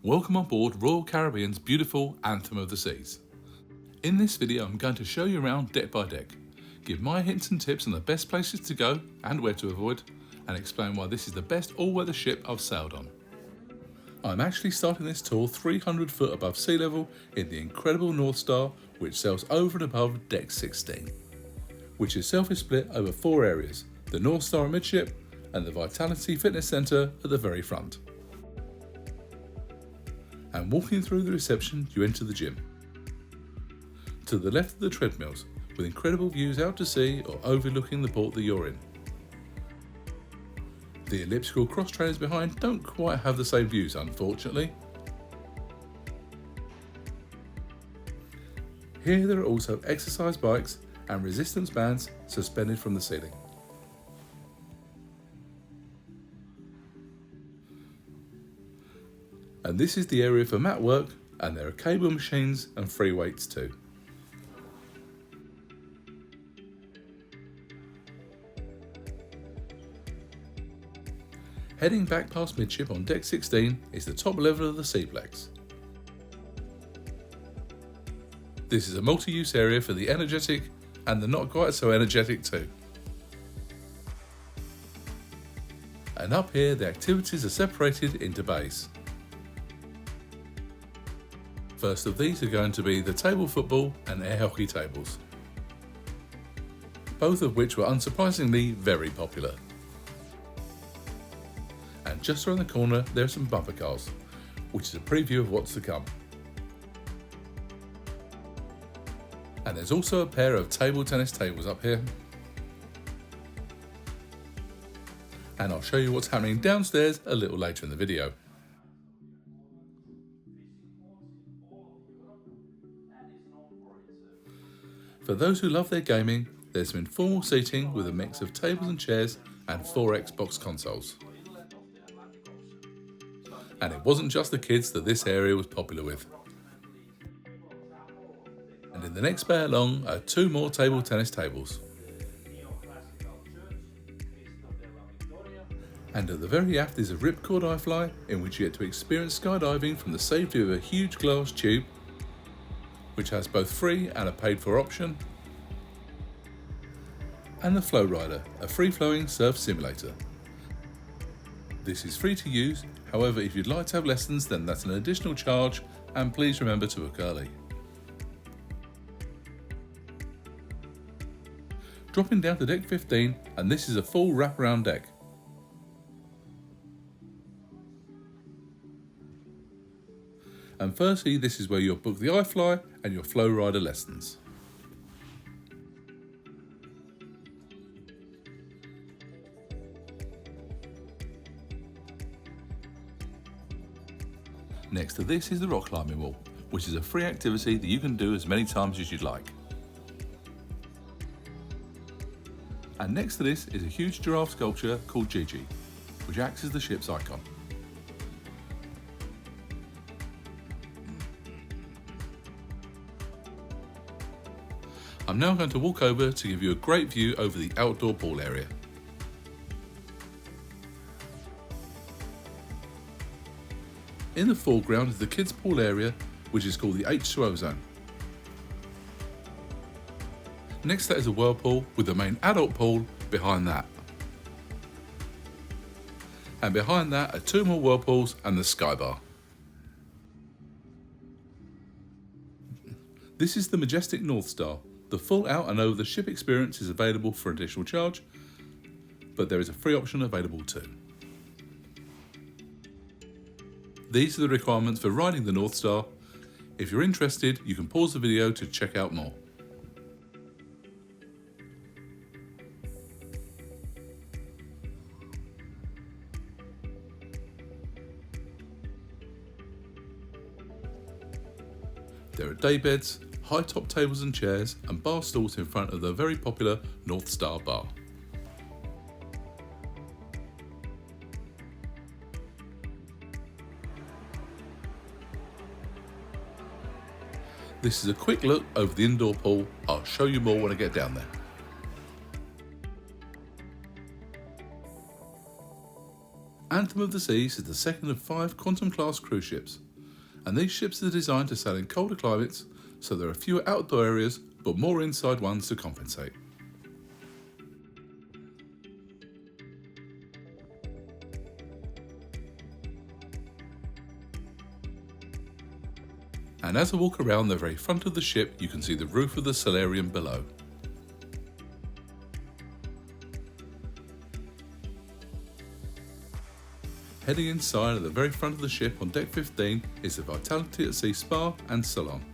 Welcome on board Royal Caribbean's beautiful Anthem of the Seas. In this video I'm going to show you around deck by deck, give my hints and tips on the best places to go and where to avoid, and explain why this is the best all-weather ship I've sailed on. I'm actually starting this tour 300 foot above sea level in the incredible North Star, which sails over and above deck 16, which itself is split over 4 areas, the North Star amidship and the Vitality Fitness Centre at the very front. And walking through the reception, you enter the gym. To the left are the treadmills, with incredible views out to sea or overlooking the port that you're in. The elliptical cross trainers behind don't quite have the same views, unfortunately. Here there are also exercise bikes and resistance bands suspended from the ceiling. And this is the area for mat work, and there are cable machines and free weights too. Heading back past midship on deck 16 is the top level of the Seaplex. This is a multi-use area for the energetic and the not quite so energetic too. And up here the activities are separated into bays. First of these are going to be the table football and air hockey tables, both of which were unsurprisingly very popular. And just around the corner there are some bumper cars, which is a preview of what's to come. And there's also a pair of table tennis tables up here. And I'll show you what's happening downstairs a little later in the video. For those who love their gaming, there's some informal seating with a mix of tables and chairs and 4 Xbox consoles. And it wasn't just the kids that this area was popular with. And in the next bay along are 2 more table tennis tables. And at the very aft is a ripcord iFly, in which you get to experience skydiving from the safety of a huge glass tube, which has both free and a paid for option, and the Flow Rider, a free-flowing surf simulator. This is free to use, however if you'd like to have lessons then that's an additional charge, and please remember to book early. Dropping down to deck 15, and this is a full wraparound deck. And firstly, this is where you'll book the iFly and your Flow Rider lessons. Next to this is the rock climbing wall, which is a free activity that you can do as many times as you'd like. And next to this is a huge giraffe sculpture called Gigi, which acts as the ship's icon. I'm now going to walk over to give you a great view over the outdoor pool area. In the foreground is the kids' pool area, which is called the H2O zone. Next to that is a whirlpool with the main adult pool behind that. And behind that are 2 more whirlpools and the sky bar. This is the majestic North Star. The full out and over the ship experience is available for additional charge, but there is a free option available too. These are the requirements for riding the North Star. If you're interested, you can pause the video to check out more. There are day beds, high top tables and chairs, and bar stools in front of the very popular North Star bar. This is a quick look over the indoor pool. I'll show you more when I get down there. Anthem of the Seas is the second of 5 Quantum-class cruise ships, and these ships are designed to sail in colder climates, so there are fewer outdoor areas but more inside ones to compensate. And as I walk around the very front of the ship, you can see the roof of the solarium below. Heading inside at the very front of the ship on deck 15 is the Vitality at Sea Spa and Salon.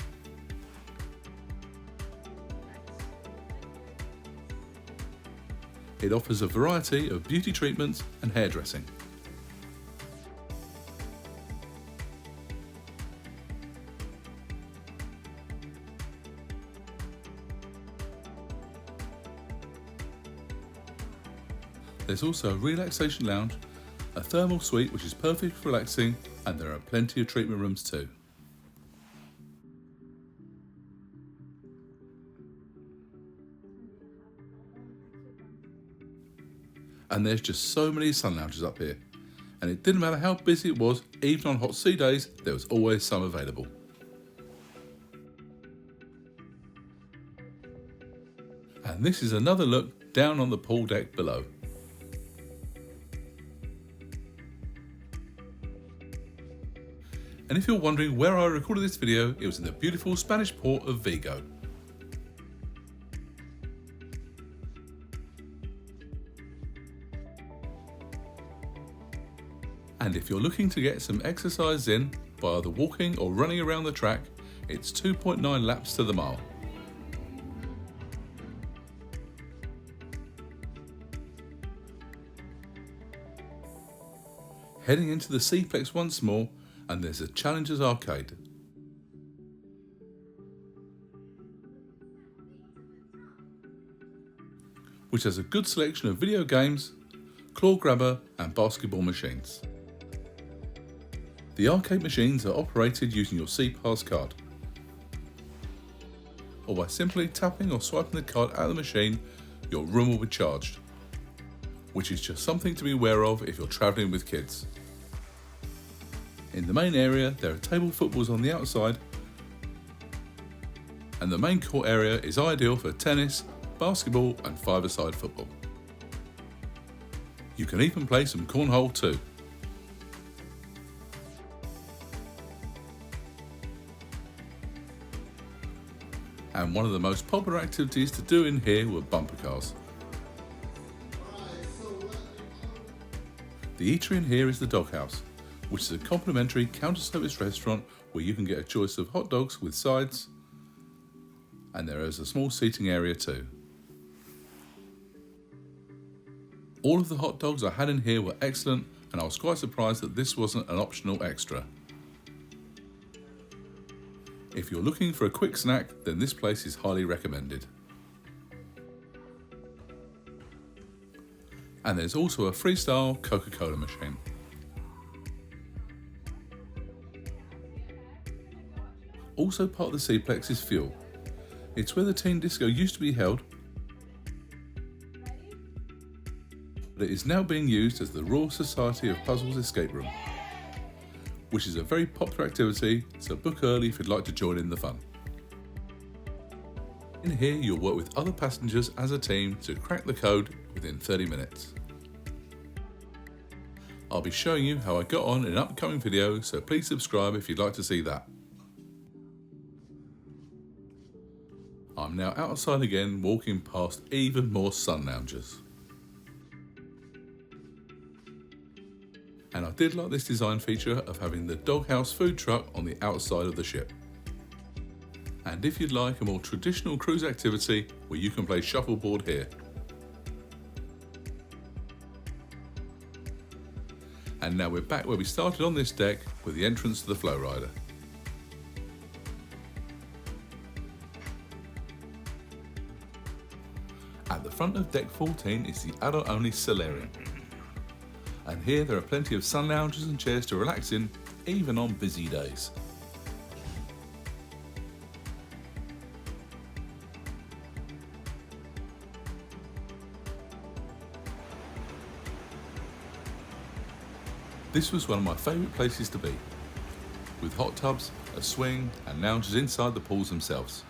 It offers a variety of beauty treatments and hairdressing. There's also a relaxation lounge, a thermal suite which is perfect for relaxing, and there are plenty of treatment rooms too. And there's just so many sun lounges up here, and it didn't matter how busy it was, even on hot sea days, there was always some available. And this is another look down on the pool deck below. And if you're wondering where I recorded this video, it was in the beautiful Spanish port of Vigo. And if you're looking to get some exercise in by either walking or running around the track, it's 2.9 laps to the mile. Heading into the Seaplex once more, and there's a Challengers Arcade. Which has a good selection of video games, claw grabber and basketball machines. The arcade machines are operated using your SeaPass card, or by simply tapping or swiping the card out of the machine, your room will be charged, which is just something to be aware of if you're travelling with kids. In the main area, there are table footballs on the outside, and the main court area is ideal for tennis, basketball and five-a-side football. You can even play some cornhole too. And one of the most popular activities to do in here were bumper cars. The eatery in here is the Doghouse, which is a complimentary counter-service restaurant where you can get a choice of hot dogs with sides, and there is a small seating area too. All of the hot dogs I had in here were excellent, and I was quite surprised that this wasn't an optional extra. If you're looking for a quick snack, then this place is highly recommended. And there's also a freestyle Coca-Cola machine. Also part of the Seaplex is Fuel. It's where the teen disco used to be held, but it is now being used as the Royal Society of Puzzles escape room, which is a very popular activity, so book early if you'd like to join in the fun. In here you'll work with other passengers as a team to crack the code within 30 minutes. I'll be showing you how I got on in an upcoming video, so please subscribe if you'd like to see that. I'm now outside again, walking past even more sun lounges. And I did like this design feature of having the Doghouse food truck on the outside of the ship. And if you'd like a more traditional cruise activity, where you can play shuffleboard here. And now we're back where we started on this deck with the entrance to the flow rider. At the front of deck 14 is the adult-only solarium. And here there are plenty of sun lounges and chairs to relax in, even on busy days. This was one of my favourite places to be, with hot tubs, a swing and lounges inside the pools themselves.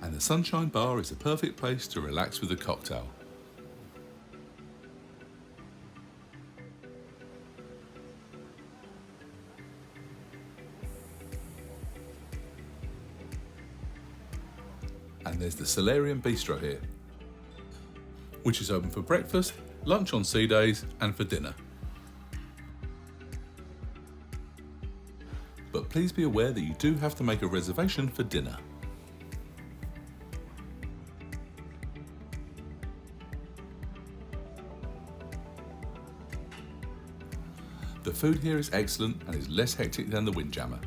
And the Sunshine Bar is the perfect place to relax with a cocktail. And there's the Solarium Bistro here, which is open for breakfast, lunch on sea days and for dinner. But please be aware that you do have to make a reservation for dinner. The food here is excellent and is less hectic than the Windjammer.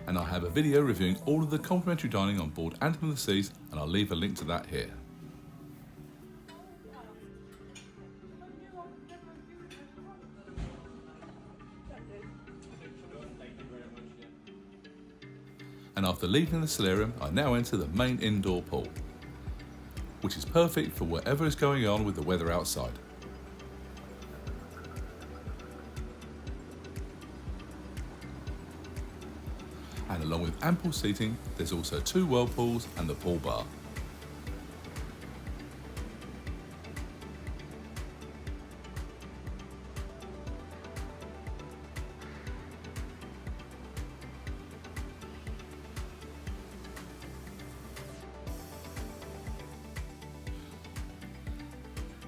And I have a video reviewing all of the complimentary dining on board Anthem of the Seas, and I'll leave a link to that here. And after leaving the solarium, I now enter the main indoor pool, which is perfect for whatever is going on with the weather outside. And along with ample seating, there's also 2 whirlpools and the pool bar.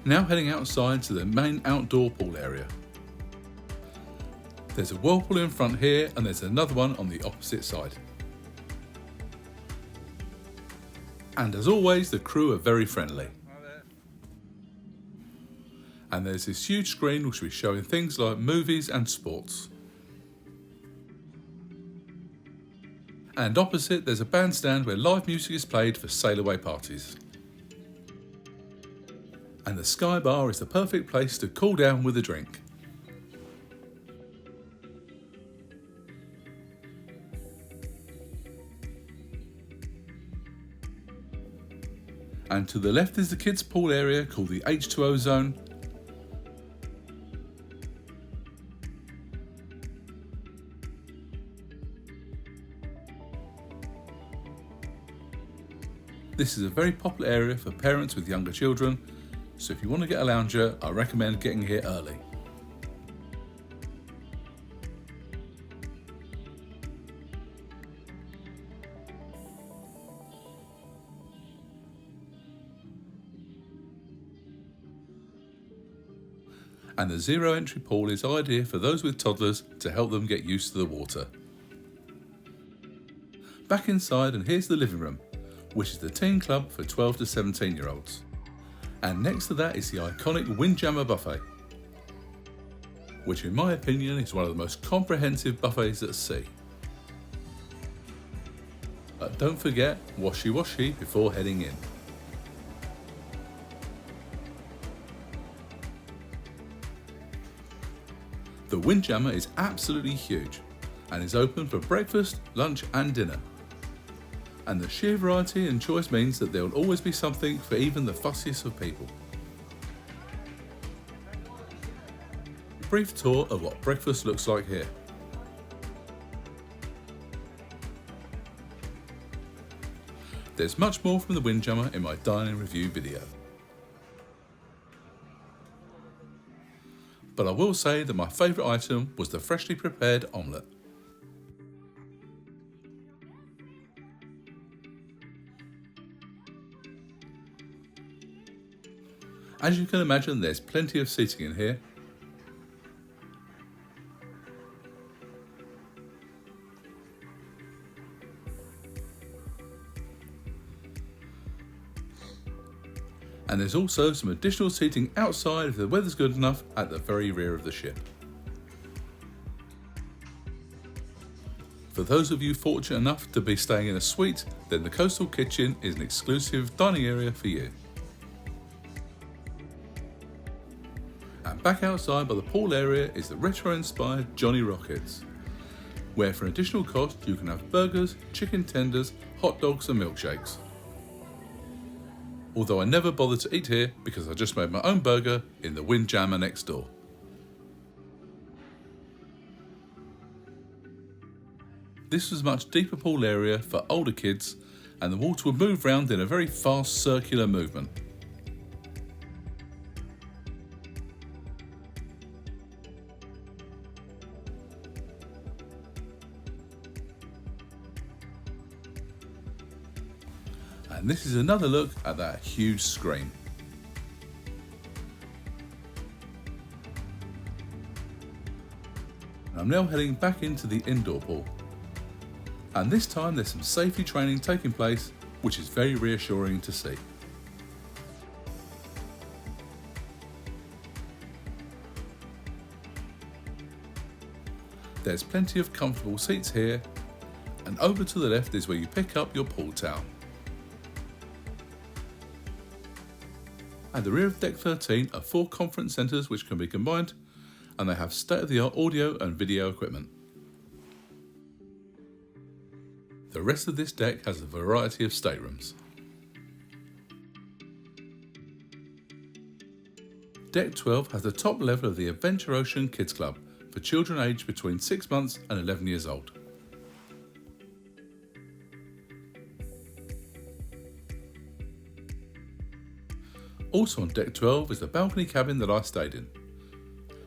Now heading outside to the main outdoor pool area. There's a whirlpool in front here and there's another one on the opposite side. And as always, the crew are very friendly. And there's this huge screen which will be showing things like movies and sports. And opposite there's a bandstand where live music is played for sail away parties. And the Sky Bar is the perfect place to cool down with a drink. And to the left is the kids' pool area called the H2O zone. This is a very popular area for parents with younger children, so if you want to get a lounger, I recommend getting here early. And the zero entry pool is ideal for those with toddlers to help them get used to the water. Back inside, and here's the living room, which is the teen club for 12 to 17 year olds. And next to that is the iconic Windjammer buffet, which in my opinion is one of the most comprehensive buffets at sea. But don't forget, washy before heading in. The Windjammer is absolutely huge and is open for breakfast, lunch and dinner. And the sheer variety and choice means that there will always be something for even the fussiest of people. A brief tour of what breakfast looks like here. There's much more from the Windjammer in my dining review video. But I will say that my favourite item was the freshly prepared omelette. As you can imagine, there's plenty of seating in here. And there's also some additional seating outside if the weather's good enough at the very rear of the ship. For those of you fortunate enough to be staying in a suite, then the coastal kitchen is an exclusive dining area for you. And back outside by the pool area is the retro-inspired Johnny Rockets, where for an additional cost you can have burgers, chicken tenders, hot dogs and milkshakes. Although I never bothered to eat here because I just made my own burger in the Windjammer next door. This was a much deeper pool area for older kids, and the water would move round in a very fast circular movement. And this is another look at that huge screen. I'm now heading back into the indoor pool. And this time there's some safety training taking place, which is very reassuring to see. There's plenty of comfortable seats here, and over to the left is where you pick up your pool towel. At the rear of Deck 13 are 4 conference centres which can be combined, and they have state-of-the-art audio and video equipment. The rest of this deck has a variety of staterooms. Deck 12 has the top level of the Adventure Ocean Kids Club for children aged between 6 months and 11 years old. Also on Deck 12 is the balcony cabin that I stayed in,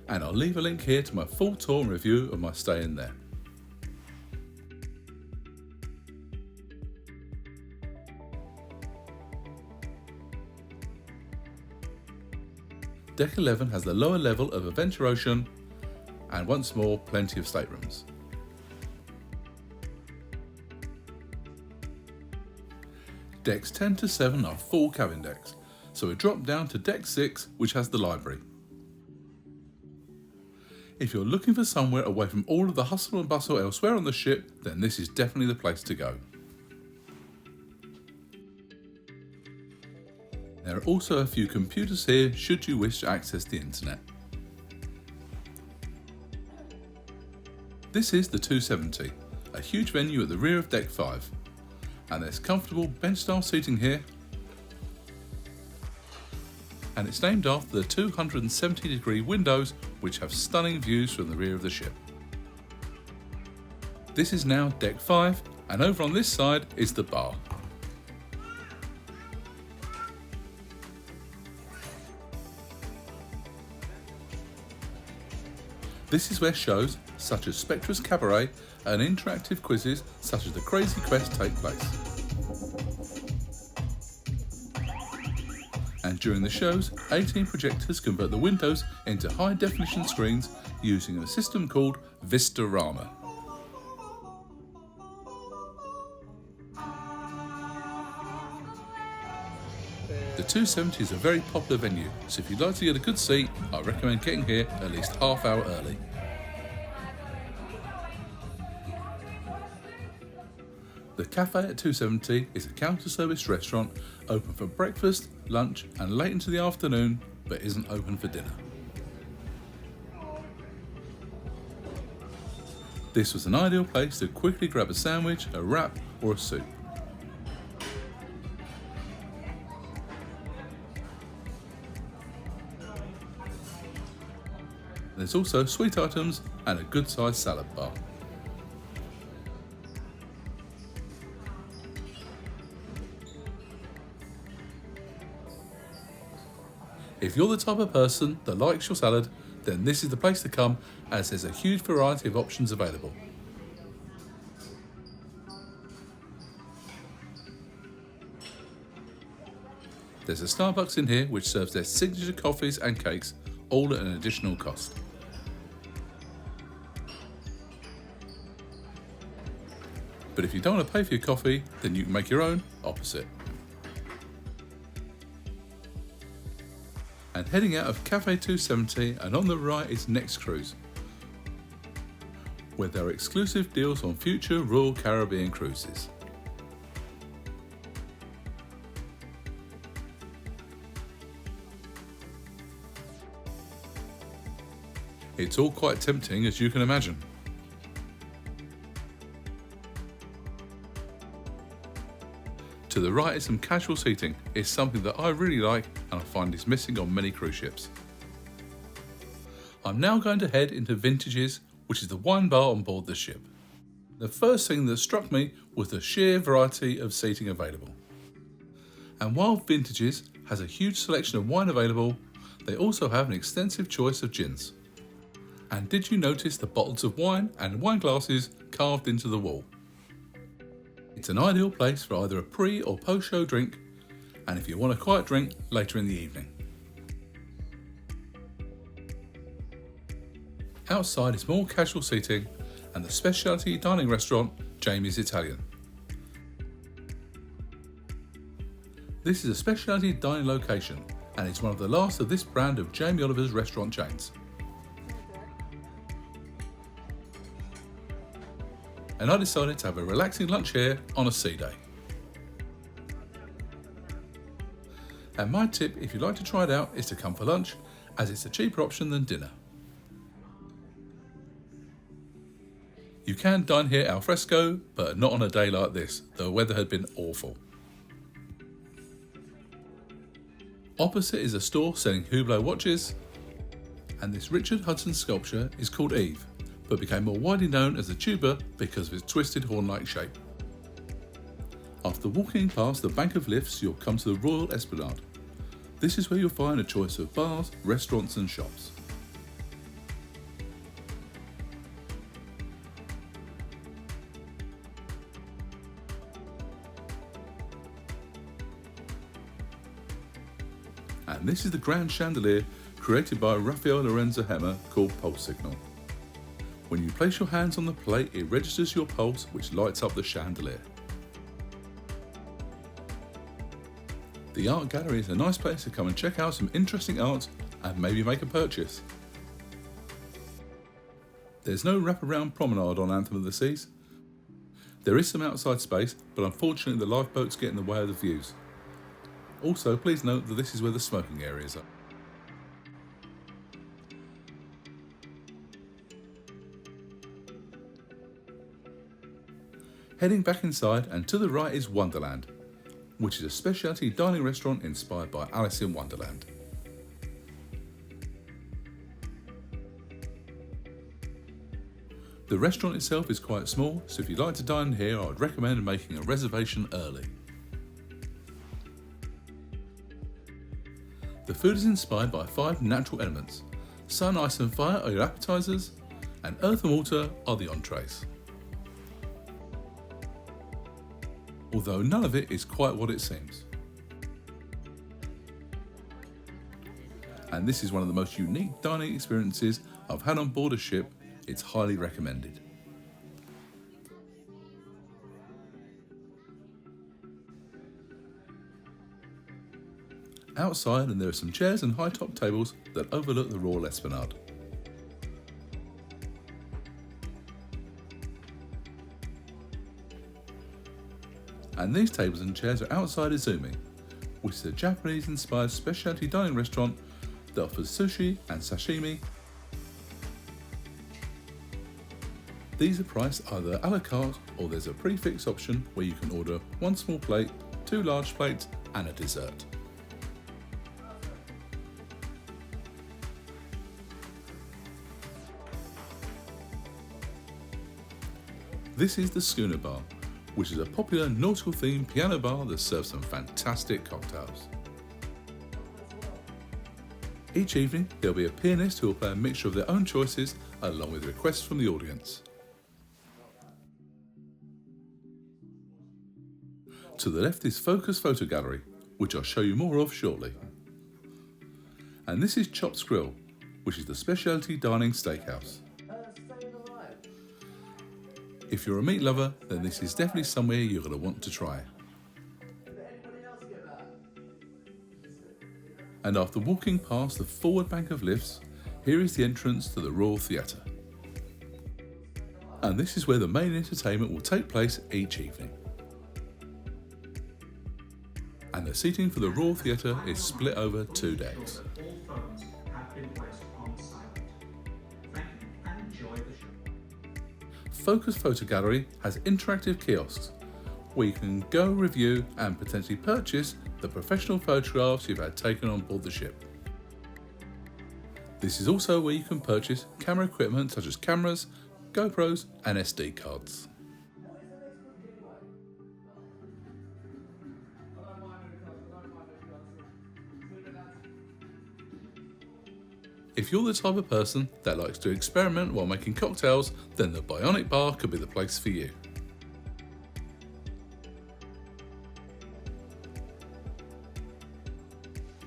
and I'll leave a link here to my full tour and review of my stay in there. Deck 11 has the lower level of Adventure Ocean, and once more plenty of staterooms. Decks 10 to 7 are full cabin decks, so we drop down to Deck 6, which has the library. If you're looking for somewhere away from all of the hustle and bustle elsewhere on the ship, then this is definitely the place to go. There are also a few computers here should you wish to access the internet. This is the 270, a huge venue at the rear of Deck 5, and there's comfortable bench style seating here, and it's named after the 270-degree windows which have stunning views from the rear of the ship. This is now Deck 5, and over on this side is the bar. This is where shows such as Spectra's Cabaret and interactive quizzes such as the Crazy Quest take place. And during the shows, 18 projectors convert the windows into high definition screens using a system called Vistarama. The 270 is a very popular venue, so if you'd like to get a good seat, I recommend getting here at least half hour early. The cafe at 270 is a counter-service restaurant open for breakfast, lunch and late into the afternoon, but isn't open for dinner. This was an ideal place to quickly grab a sandwich, a wrap or a soup. There's also sweet items and a good sized salad bar. If you're the type of person that likes your salad, then this is the place to come, as there's a huge variety of options available. There's a Starbucks in here which serves their signature coffees and cakes, all at an additional cost. But if you don't want to pay for your coffee, then you can make your own opposite. And heading out of Cafe 270 and on the right is Next Cruise, where there are exclusive deals on future Royal Caribbean cruises. It's all quite tempting, as you can imagine. To the right is some casual seating. It's something that I really like and I find is missing on many cruise ships. I'm now going to head into Vintages, which is the wine bar on board the ship. The first thing that struck me was the sheer variety of seating available. And while Vintages has a huge selection of wine available, they also have an extensive choice of gins. And did you notice the bottles of wine and wine glasses carved into the wall? It's an ideal place for either a pre or post-show drink, and if you want a quiet drink later in the evening. Outside is more casual seating and the specialty dining restaurant, Jamie's Italian. This is a specialty dining location and it's one of the last of this brand of Jamie Oliver's restaurant chains. And I decided to have a relaxing lunch here on a sea day. And my tip, if you'd like to try it out, is to come for lunch, as it's a cheaper option than dinner. You can dine here al fresco, but not on a day like this. The weather had been awful. Opposite is a store selling Hublot watches, and this Richard Hudson sculpture is called Eve, but became more widely known as the tuba because of its twisted horn-like shape. After walking past the bank of lifts, you'll come to the Royal Esplanade. This is where you'll find a choice of bars, restaurants and shops. And this is the grand chandelier created by Raphael Lorenzo Hemmer called Pulse Signal. When you place your hands on the plate, it registers your pulse, which lights up the chandelier. The art gallery is a nice place to come and check out some interesting art and maybe make a purchase. There's no wraparound promenade on Anthem of the Seas. There is some outside space, but unfortunately the lifeboats get in the way of the views. Also, please note that this is where the smoking areas are. Heading back inside, and to the right is Wonderland, which is a specialty dining restaurant inspired by Alice in Wonderland. The restaurant itself is quite small, so if you'd like to dine here, I would recommend making a reservation early. The food is inspired by 5 natural elements. Sun, ice and fire are your appetizers, and earth and water are the entrees. Although none of it is quite what it seems. And this is one of the most unique dining experiences I've had on board a ship. It's highly recommended. Outside, and there are some chairs and high top tables that overlook the Royal Esplanade. And these tables and chairs are outside Izumi, which is a Japanese-inspired specialty dining restaurant that offers sushi and sashimi. These are priced either a la carte or there's a prefix option where you can order 1 small plate, 2 large plates and a dessert. This is the Schooner Bar, which is a popular nautical themed piano bar that serves some fantastic cocktails. Each evening there'll be a pianist who will play a mixture of their own choices along with requests from the audience. To the left is Focus Photo Gallery, which I'll show you more of shortly. And this is Chops Grill, which is the specialty dining steakhouse. If you're a meat lover, then this is definitely somewhere you're going to want to try. And after walking past the forward bank of lifts, here is the entrance to the Royal Theatre. And this is where the main entertainment will take place each evening. And the seating for the Royal Theatre is split over 2 decks. Focus Photo Gallery has interactive kiosks, where you can go review and potentially purchase the professional photographs you've had taken on board the ship. This is also where you can purchase camera equipment such as cameras, GoPros and SD cards. If you're the type of person that likes to experiment while making cocktails, then the Bionic Bar could be the place for you.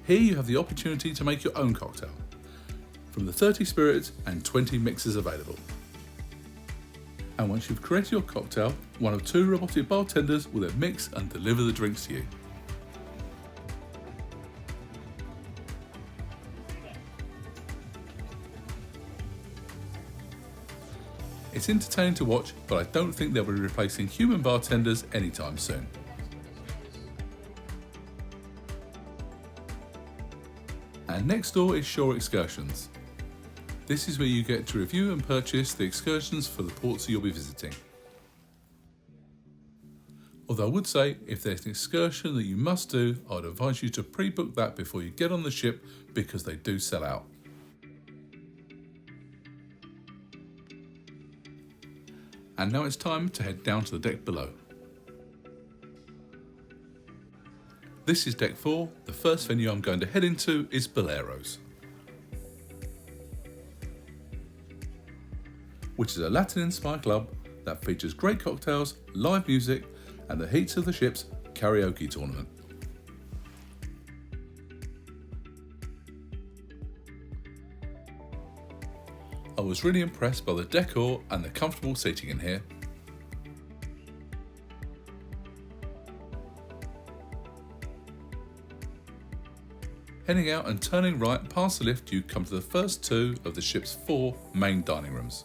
Here you have the opportunity to make your own cocktail, from the 30 spirits and 20 mixes available. And once you've created your cocktail, one of 2 robotic bartenders will then mix and deliver the drinks to you. It's entertaining to watch, but I don't think they'll be replacing human bartenders anytime soon. And next door is Shore Excursions. This is where you get to review and purchase the excursions for the ports you'll be visiting. Although I would say, if there's an excursion that you must do, I'd advise you to pre-book that before you get on the ship because they do sell out. And now it's time to head down to the deck below. This is deck 4. The first venue I'm going to head into is Boleros, which is a Latin-inspired club that features great cocktails, live music, and the heats of the ship's karaoke tournament. I was really impressed by the decor and the comfortable seating in here. Heading out and turning right past the lift, you come to the first 2 of the ship's 4 main dining rooms.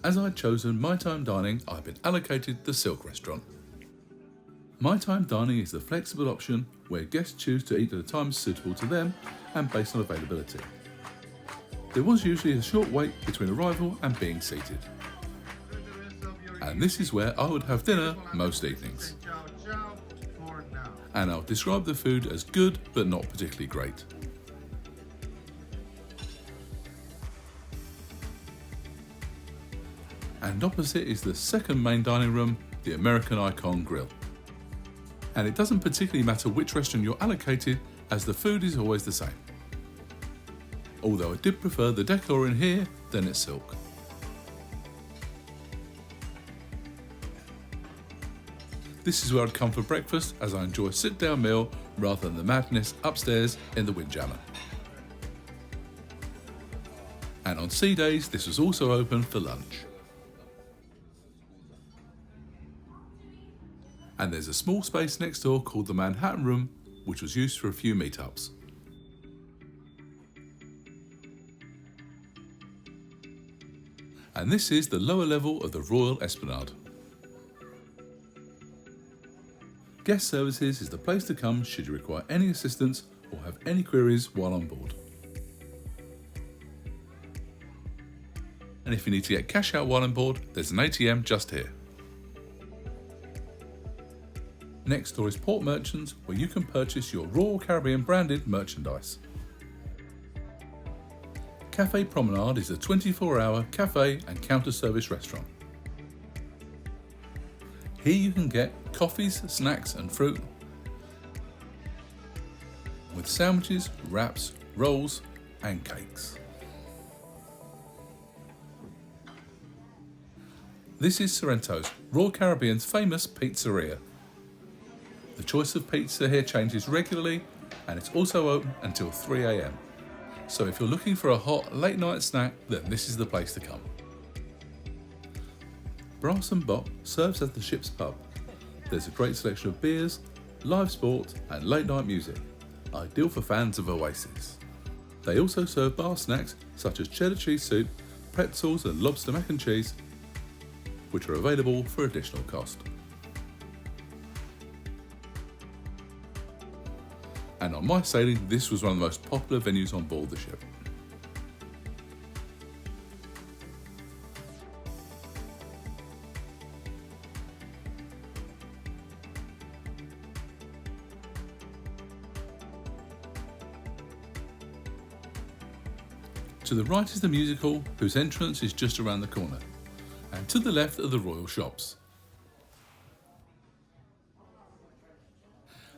As I'd chosen My Time Dining, I've been allocated the Silk Restaurant. My Time Dining is the flexible option where guests choose to eat at a time suitable to them and based on availability. There was usually a short wait between arrival and being seated. And this is where I would have dinner most evenings. And I'll describe the food as good but not particularly great. And opposite is the second main dining room, the American Icon Grill. And it doesn't particularly matter which restaurant you're allocated, as the food is always the same. Although I did prefer the decor in here than at Silk. This is where I'd come for breakfast, as I enjoy a sit-down meal rather than the madness upstairs in the Windjammer. And on sea days, this was also open for lunch. And there's a small space next door called the Manhattan Room, which was used for a few meetups. And this is the lower level of the Royal Esplanade. Guest Services is the place to come should you require any assistance or have any queries while on board. And if you need to get cash out while on board, there's an ATM just here. Next door is Port Merchants, where you can purchase your Royal Caribbean branded merchandise. Cafe Promenade is a 24-hour cafe and counter service restaurant. Here you can get coffees, snacks and fruit, with sandwiches, wraps, rolls and cakes. This is Sorrento's, Royal Caribbean's famous pizzeria. The choice of pizza here changes regularly, and it's also open until 3 AM. So if you're looking for a hot late night snack, then this is the place to come. Brass and Bock serves as the ship's pub. There's a great selection of beers, live sport and late night music, ideal for fans of Oasis. They also serve bar snacks such as cheddar cheese soup, pretzels and lobster mac and cheese, which are available for additional cost. And on my sailing, this was one of the most popular venues on board the ship. To the right is the music hall, whose entrance is just around the corner, and to the left are the Royal Shops.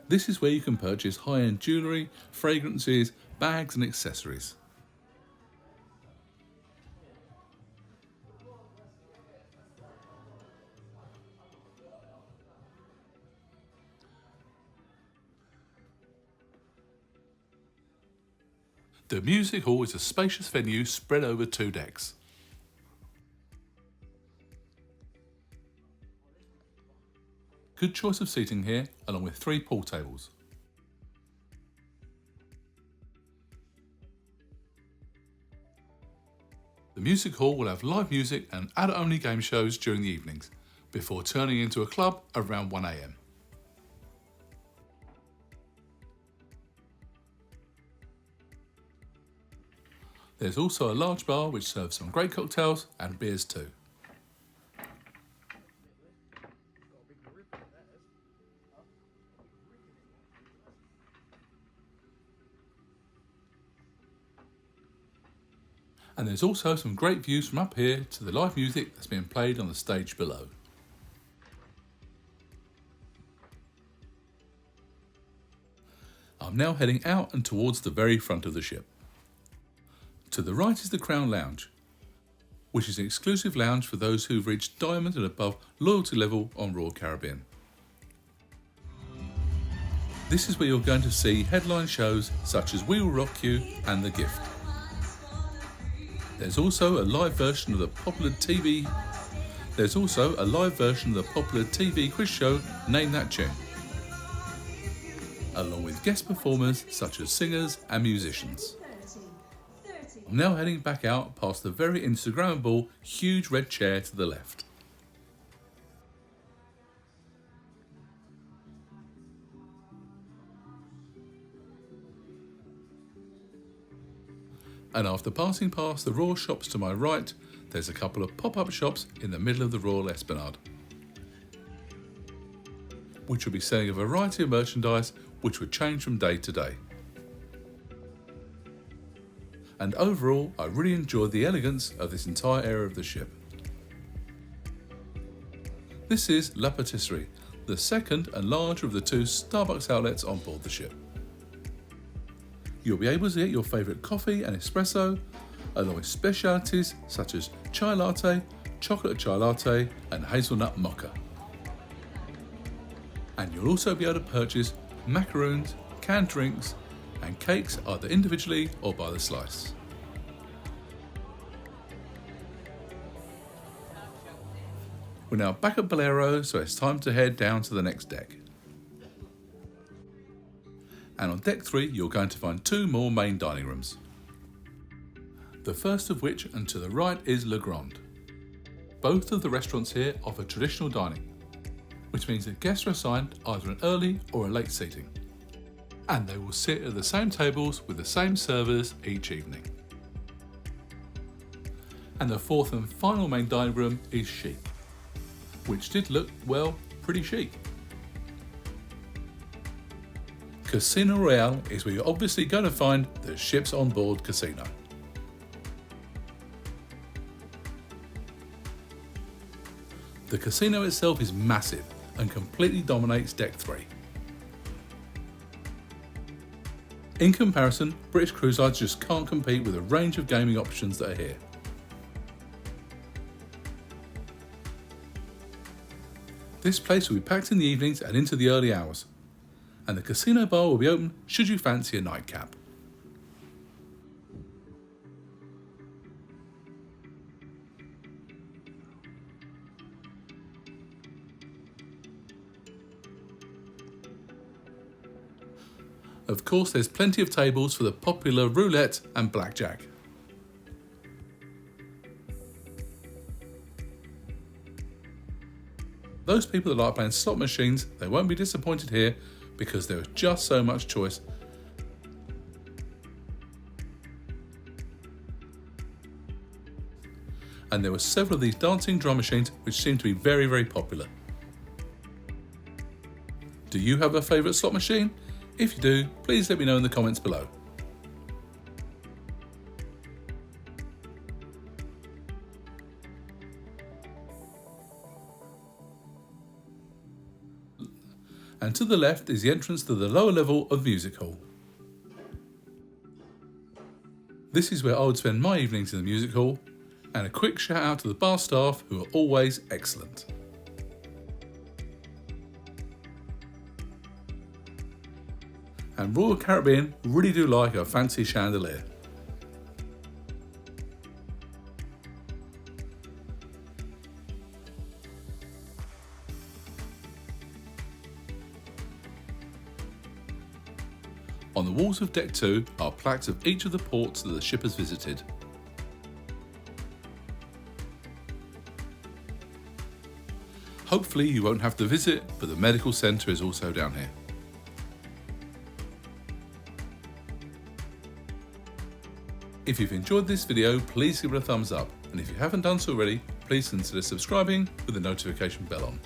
This is where you can purchase high-end jewellery, fragrances, bags and accessories. The music hall is a spacious venue spread over 2 decks. Good choice of seating here, along with 3 pool tables. The music hall will have live music and adult-only game shows during the evenings, before turning into a club around 1 AM. There's also a large bar which serves some great cocktails and beers too. And there's also some great views from up here to the live music that's being played on the stage below. I'm now heading out and towards the very front of the ship. To the right is the Crown Lounge, which is an exclusive lounge for those who've reached Diamond and above loyalty level on Royal Caribbean. This is where you're going to see headline shows such as We Will Rock You and The Gift. There's also a live version of the popular TV quiz show Name That Tune, along with guest performers such as singers and musicians. I'm now heading back out past the very Instagrammable huge red chair to the left. And after passing past the Royal Shops to my right, there's a couple of pop-up shops in the middle of the Royal Esplanade, which will be selling a variety of merchandise which would change from day to day. And overall, I really enjoyed the elegance of this entire area of the ship. This is La Patisserie, the second and larger of the 2 Starbucks outlets on board the ship. You'll be able to get your favourite coffee and espresso, along with specialities such as chai latte, chocolate chai latte and hazelnut mocha. And you'll also be able to purchase macaroons, canned drinks and cakes either individually or by the slice. We're now back at Bolero, so it's time to head down to the next deck. And on deck 3 you're going to find 2 more main dining rooms. The first of which, and to the right, is Le Grand. Both of the restaurants here offer traditional dining, which means that guests are assigned either an early or a late seating, and they will sit at the same tables with the same servers each evening. And the fourth and final main dining room is Chic, which did look, well, pretty chic. Casino Royale is where you're obviously going to find the ship's onboard casino. The casino itself is massive and completely dominates deck 3. In comparison, British cruise lines just can't compete with a range of gaming options that are here. This place will be packed in the evenings and into the early hours, and the casino bar will be open should you fancy a nightcap. Of course, there's plenty of tables for the popular roulette and blackjack. Those people that like playing slot machines, they won't be disappointed here because there is just so much choice. And there were several of these dancing drum machines which seem to be very, very popular. Do you have a favourite slot machine? If you do, please let me know in the comments below. and to the left is the entrance to the lower level of the music hall. This is where I would spend my evenings in the music hall, and a quick shout out to the bar staff who are always excellent. And Royal Caribbean really do like a fancy chandelier. On the walls of Deck 2 are plaques of each of the ports that the ship has visited. Hopefully you won't have to visit, but the medical centre is also down here. If you've enjoyed this video, please give it a thumbs up, and if you haven't done so already, please consider subscribing with the notification bell on.